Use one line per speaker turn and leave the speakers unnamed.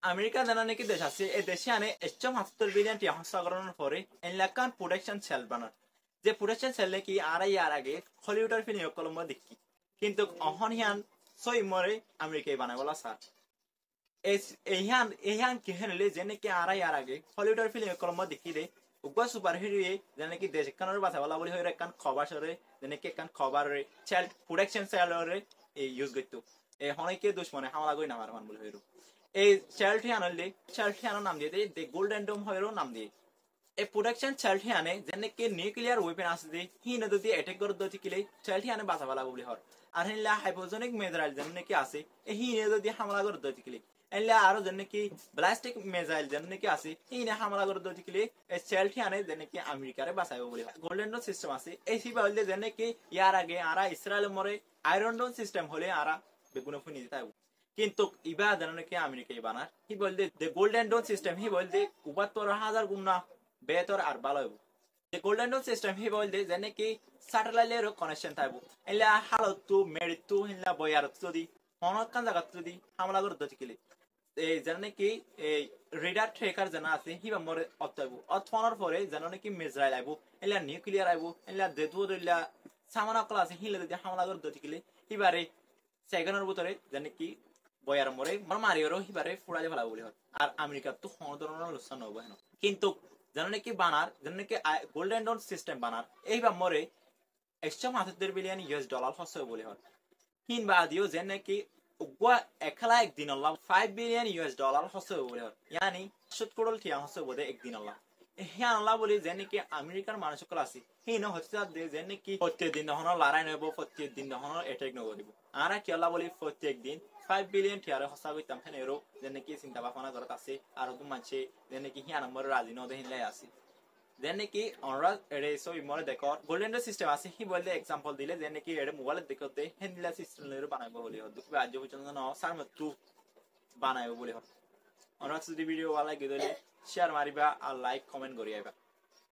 America জানা নাকি দেশ আছে এই দেশে আনে 170 বিলিয়ন টি হস্তান্তরের পরে এলাকান প্রোডাকশন সেল বানার যে প্রোডাকশন সেল নাকি আড়াই আর আগে হলিউডের ফিল্ম কলম্বো দেখি কিন্তু অহনিয়ান সই মরে আমেরিকায় বানায় বলা স্যার এইহান কি হেনলে যে নাকি আড়াই আর আগে হলিউডের ফিল্ম কলম্বো দেখি রে উগ্র সুপার হিরো যে নাকি দেশ কানোর বাসা বলা বলি হয়ে একখান খবর সরে যে নাকি একখান খবর সেল প্রোডাকশন সেলরে ইউজ করতো এই হনেকে দুশ্মনে হামলা কই নামার মান বলে হইরো এই চাইল্ডটি আনলে চাইল্ডটি আনার নাম দিয়ে দে গোল্ডেন ডোম হয়েরও নাম দিয়ে এই প্রোডাকশন চাইল্ডটি আনে যেন কি নিউক্লিয়ার ওয়েপন আছে দে হিনে যদি অ্যাটাক করে দতি কিলে চাইল্ডটি আনে বাঁচা বলা বলি হর আর হিনলা হাইপোজনিক মেজাইল যেন কি আছে এই হিনে যদি হামলা করে দতি কিলে এলে আরো যেন কি ব্লাস্টিক মেজাইল যেন কি আছে হিনে হামলা করে দতি কিলে এই চাইল্ডটি আনে যেন কি আমেরিকারে বাঁচাইব বলি গোল্ডেন ডোম সিস্টেম আছে এই সিবা হইলে যেন কি ইয়ার আগে আরা ইসরায়েল মরে আয়রন ডোম সিস্টেম হলে আরা বেগুন ফুনি দিতে কিন্তু ইবা জানো কি আমেরিকায় বানার হি বলতে দ্য গোল্ডেন ডোন সিস্টেম হি বলতে ৭২,০০০ গুণা বেতর আর ভালো হইব দ্য গোল্ডেন ডোন সিস্টেম হি বলতে যেন কি স্যাটেলাইটের কানেকশন থাকব এলা হালতু মেরিতু হিলা বয়ার যদি হনকান জায়গা যদি হামলা করে দচিকিলে এই যেন কি এই রেডার ট্রেকার জানা আছে হিবা মরে অত্যাইব অথনার পরে যেন নাকি মিসাইল আইব এলা নিউক্লিয়ার আইব এলা দেদু দইলা সামানা কলা আছে হিলে যদি হামলা করে দচিকিলে হিবারে সেকেন্ডের ভিতরে যেন কি বয়ার মরে মারিওরও হিবারে ফুড়ালে ফেলা বলি হয় আর আমেরিকার তো কোনো ধরনের লোকসান হবো হেন কিন্তু যেন নাকি বানার যেন নাকি গোল্ডেন ডন সিস্টেম বানার এইবার মরে 172 বিলিয়ন US ডলার হচ্ছে বলি হয় কিংবা আদিও যেন নাকি উগ্র একলা একদিন আল্লাহ 5 বিলিয়ন US ডলার হচ্ছে বলি হয় ইয়ানি 70 টিয়া হচ্ছে বোধে একদিন আল্লাহ হ্যাঁ আল্লাহ বলি যে নাকি আমেরিকার মানুষ সকল আছে সেই হচ্ছে যে নাকি প্রত্যেক দিন হন লড়াই নব প্রত্যেক দিন হন এটাক নকরিব আর কি আল্লাহ বলি প্রত্যেক দিন 5 বিলিয়ন টিয়ারে হসা কইতাম ফেনেরো যে নাকি চিন্তা ভাবনা করত আছে আর তো মানছে যে নাকি হিয়া নম্বর রাজি ন দেহিলাই আছে যে নাকি আমরা এরে সো ইমরে দেখো গোল্ডেন সিস্টেম আছে হি বললে एग्जांपल দিলে যে নাকি এরে মোবাইল দেখতে হেন্দিলা সিস্টেম লের বানাইবো বলি হদ আজ পর্যন্ত না সারমতু বানাইবো বলি হদ আমরা যদি ভিডিও ভালো লাগে তাহলে শেয়ার মারিবা আর লাইক কমেন্ট করিবা